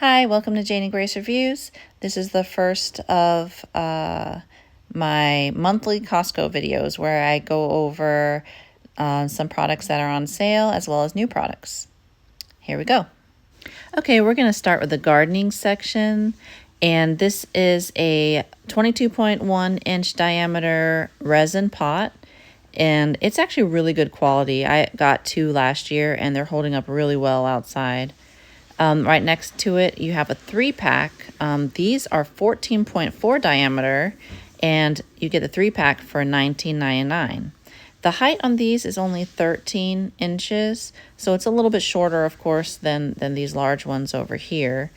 Hi, welcome to Jane and Grace Reviews. This is the first of my monthly Costco videos where I go over some products that are on sale as well as new products. Here we go. Okay, we're going to start with the gardening section, and this is a 22.1 inch diameter resin pot, and it's actually really good quality. I got two last year and they're holding up really well outside. Right next to it, you have a 3-pack. These are 14.4 diameter, and you get the 3-pack for $19.99. The height on these is only 13 inches, so it's a little bit shorter, of course, than these large ones over here.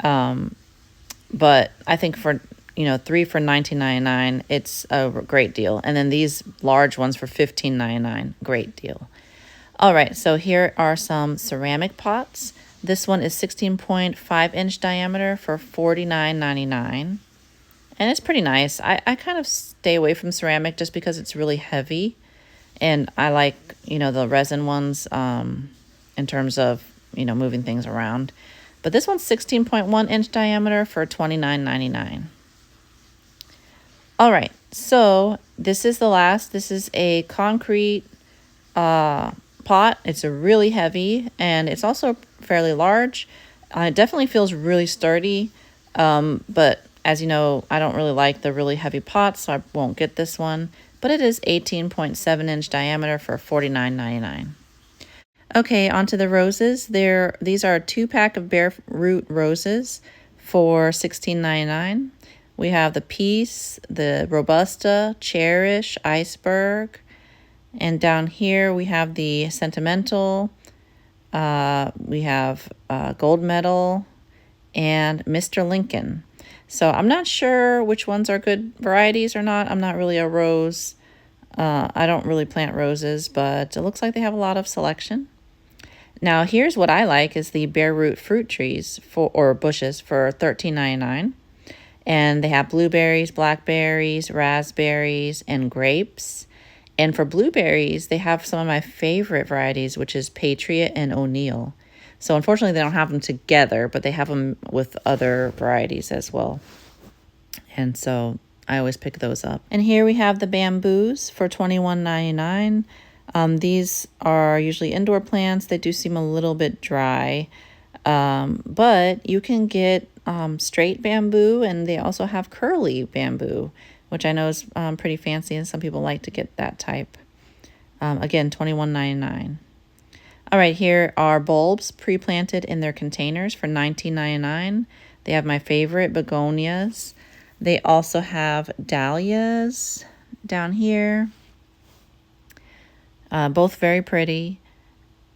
But I think for 3 for $19.99, it's a great deal. And then these large ones for $15.99, great deal. All right, so here are some ceramic pots. This one is 16.5 inch diameter for $49.99. And it's pretty nice. I kind of stay away from ceramic just because it's really heavy. And I like, the resin ones in terms of, moving things around. But this one's 16.1 inch diameter for $29.99. All right, so this is the last. This is a concrete pot. It's a really heavy, and it's also fairly large. It definitely feels really sturdy, but as you know, I don't really like the really heavy pots, so I won't get this one. But it is 18.7 inch diameter for $49.99. Okay, onto the roses. These are a 2-pack of bare root roses for $16.99. We have the Peace, the Robusta, Cherish, Iceberg. And down here we have the Sentimental, we have Gold Medal, and Mr. Lincoln. So I'm not sure which ones are good varieties or not. I'm not really a rose. I don't really plant roses, but it looks like they have a lot of selection. Now here's what I like is the bare root fruit trees or bushes for $13.99. And they have blueberries, blackberries, raspberries, and grapes. And for blueberries, they have some of my favorite varieties, which is Patriot and O'Neill. So unfortunately, they don't have them together, but they have them with other varieties as well. And so I always pick those up. And here we have the bamboos for $21.99. These are usually indoor plants. They do seem a little bit dry, but you can get straight bamboo, and they also have curly bamboo, which I know is pretty fancy, and some people like to get that type. Again, $21.99. All right, here are bulbs pre-planted in their containers for $19.99. They have my favorite begonias. They also have dahlias down here. Both very pretty.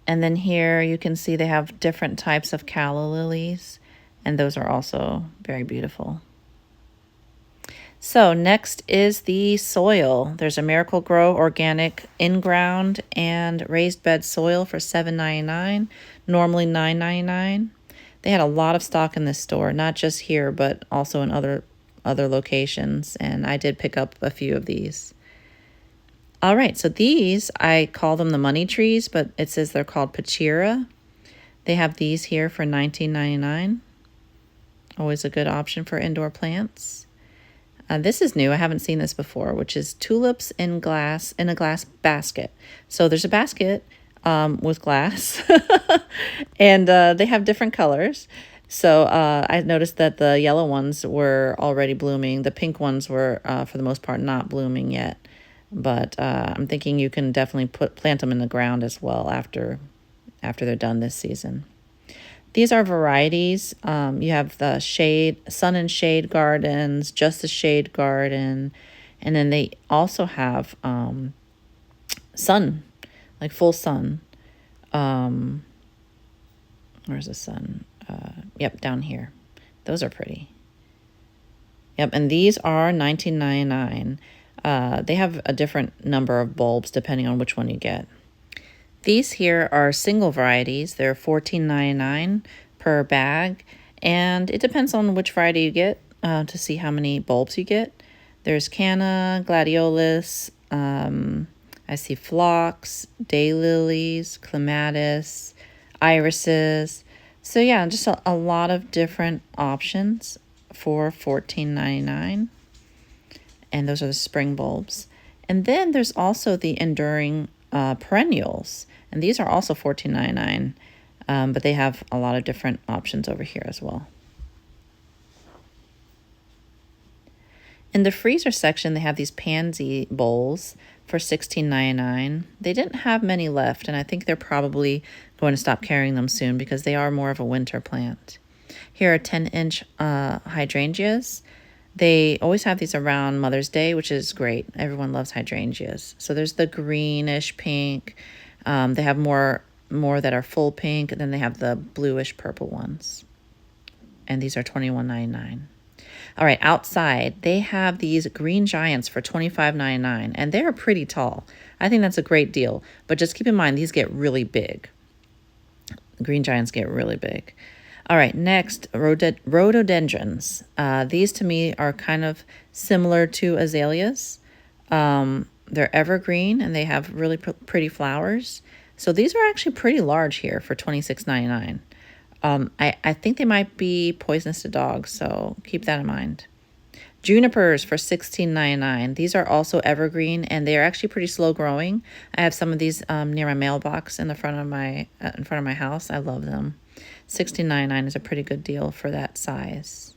And then here you can see they have different types of calla lilies, and those are also very beautiful. So next is the soil. There's a Miracle Grow organic in-ground and raised bed soil for $7.99, normally $9.99. They had a lot of stock in this store, not just here, but also in other locations, and I did pick up a few of these. All right, so these, I call them the money trees, but it says they're called Pachira. They have these here for $19.99. Always a good option for indoor plants. This is new. I haven't seen this before, which is tulips in a glass basket. So there's a basket with glass, and they have different colors. So I noticed that the yellow ones were already blooming. The pink ones were, for the most part, not blooming yet. But I'm thinking you can definitely plant them in the ground as well after they're done this season. These are varieties. You have the sun and shade gardens, just the shade garden, and then they also have sun, like full sun. Where's the sun? Yep, down here. Those are pretty. Yep, and these are $19.99. They have a different number of bulbs depending on which one you get. These here are single varieties. They're $14.99 per bag, and it depends on which variety you get to see how many bulbs you get. There's Canna, Gladiolus, I see phlox, daylilies, clematis, irises. So yeah, just a lot of different options for $14.99. And those are the spring bulbs. And then there's also the enduring perennials. And these are also $14.99, but they have a lot of different options over here as well. In the freezer section, they have these pansy bowls for $16.99. They didn't have many left, and I think they're probably going to stop carrying them soon because they are more of a winter plant. Here are 10-inch hydrangeas. They always have these around Mother's Day, which is great. Everyone loves hydrangeas. So there's the greenish pink. They have more that are full pink, and then they have the bluish purple ones. And these are $21.99. All right, outside, they have these green giants for $25.99, and they're pretty tall. I think that's a great deal, but just keep in mind, these get really big. Green giants get really big. All right, next, rhododendrons. These to me are kind of similar to azaleas. They're evergreen, and they have really pretty flowers. So these are actually pretty large here for $26.99. I think they might be poisonous to dogs, so keep that in mind. Junipers for $16.99. These are also evergreen, and they are actually pretty slow growing. I have some of these near my mailbox in the front of my house. I love them. $16.99 is a pretty good deal for that size.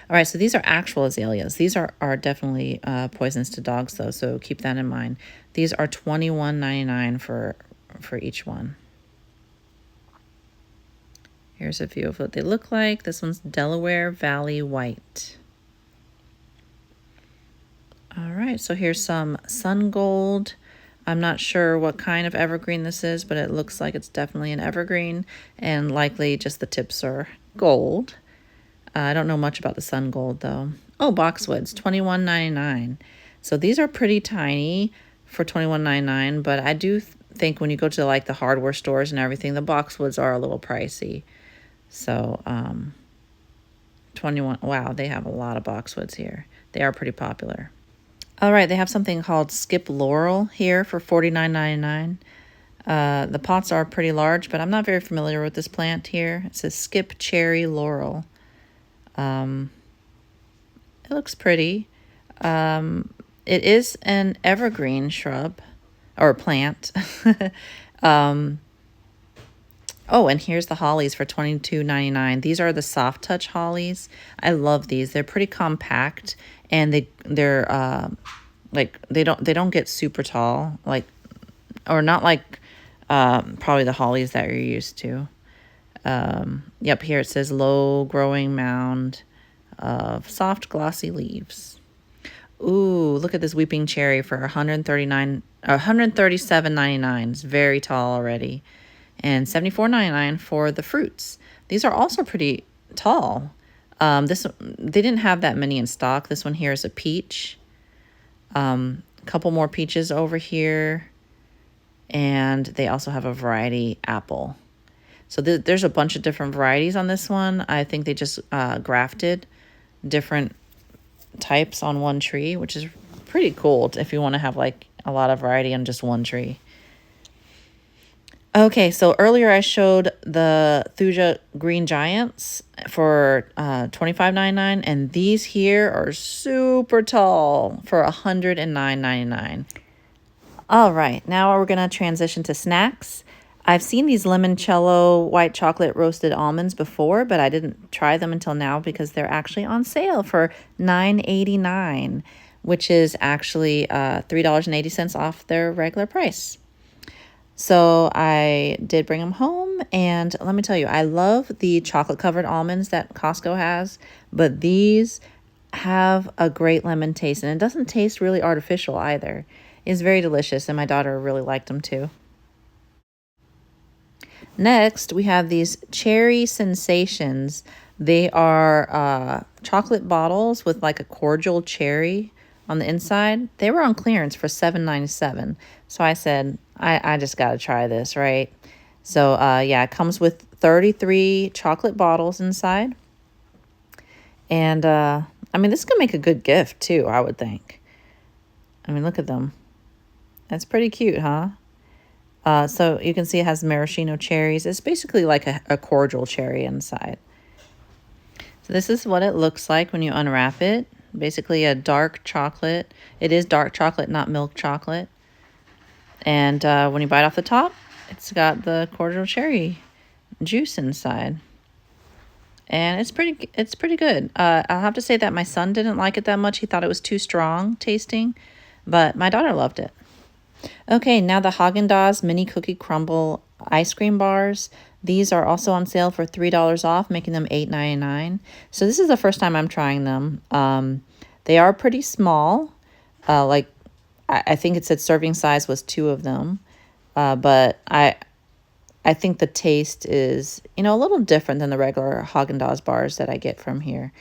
All right, so these are actual azaleas. These are definitely poisonous to dogs, though, so keep that in mind. These are $21.99 for each one. Here's a view of what they look like. This one's Delaware Valley White. All right, so here's some sun gold. I'm not sure what kind of evergreen this is, but it looks like it's definitely an evergreen, and likely just the tips are gold. I don't know much about the sun gold, though. Oh, boxwoods, $21.99. So these are pretty tiny for $21.99, but I do think when you go to like the hardware stores and everything, the boxwoods are a little pricey. So 21, wow, they have a lot of boxwoods here. They are pretty popular. All right, they have something called Skip Laurel here for $49.99. The pots are pretty large, but I'm not very familiar with this plant here. It says Skip Cherry Laurel. It looks pretty. It is an evergreen shrub or plant. Oh, and here's the hollies for $22.99. These are the soft touch hollies. I love these. They're pretty compact, and they're like they don't get super tall, like, or not like probably the hollies that you're used to. Yep, here it says low growing mound of soft glossy leaves. Ooh, look at this weeping cherry for $137.99. It's very tall already. And $74.99 for the fruits. These are also pretty tall. They didn't have that many in stock. This one here is a peach. A couple more peaches over here. And they also have a variety apple. So there's a bunch of different varieties on this one. I think they just grafted different types on one tree, which is pretty cool if you want to have like a lot of variety on just one tree. Okay, so earlier I showed the Thuja Green Giants for $25.99, and these here are super tall for $109.99. All right, now we're going to transition to snacks. I've seen these limoncello white chocolate roasted almonds before, but I didn't try them until now because they're actually on sale for $9.89, which is actually $3.80 off their regular price. So I did bring them home, and let me tell you, I love the chocolate-covered almonds that Costco has, but these have a great lemon taste, and it doesn't taste really artificial either. It's very delicious, and my daughter really liked them too. Next, we have these Cherry Sensations. They are chocolate bottles with like a cordial cherry on the inside. They were on clearance for $7.97. So I said, I just got to try this, right? So, yeah, it comes with 33 chocolate bottles inside. And, I mean, this could make a good gift, too, I would think. I mean, look at them. That's pretty cute, huh? So you can see it has maraschino cherries. It's basically like a cordial cherry inside. So this is what it looks like when you unwrap it. Basically a dark chocolate. It is dark chocolate, not milk chocolate. And when you bite off the top, it's got the cordial cherry juice inside. And it's pretty good. I'll have to say that my son didn't like it that much. He thought it was too strong tasting, but my daughter loved it. Okay, now the Haagen-Dazs mini cookie crumble ice cream bars. These are also on sale for $3 off, making them $8.99. So this is the first time I'm trying them. They are pretty small. Like I think it said serving size was 2 of them. But I think the taste is, a little different than the regular Haagen-Dazs bars that I get from here.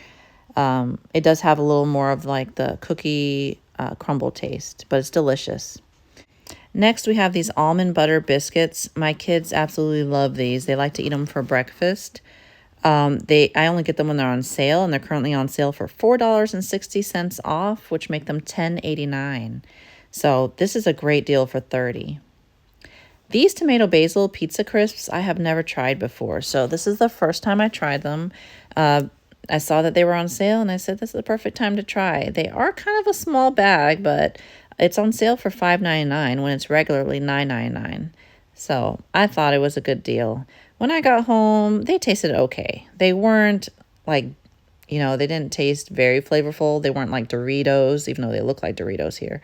It does have a little more of like the cookie crumble taste, but it's delicious. Next, we have these almond butter biscuits. My kids absolutely love these. They like to eat them for breakfast. I only get them when they're on sale, and they're currently on sale for $4.60 off, which make them $10.89. So this is a great deal for $30. These tomato basil pizza crisps I have never tried before, so this is the first time I tried them. I saw that they were on sale, and I said this is the perfect time to try. They are kind of a small bag, but it's on sale for $5.99 when it's regularly $9.99. So I thought it was a good deal. When I got home, they tasted okay. They weren't like, they didn't taste very flavorful. They weren't like Doritos, even though they look like Doritos here.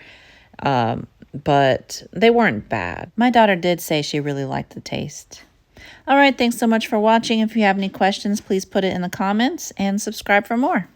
But they weren't bad. My daughter did say she really liked the taste. All right, thanks so much for watching. If you have any questions, please put it in the comments and subscribe for more.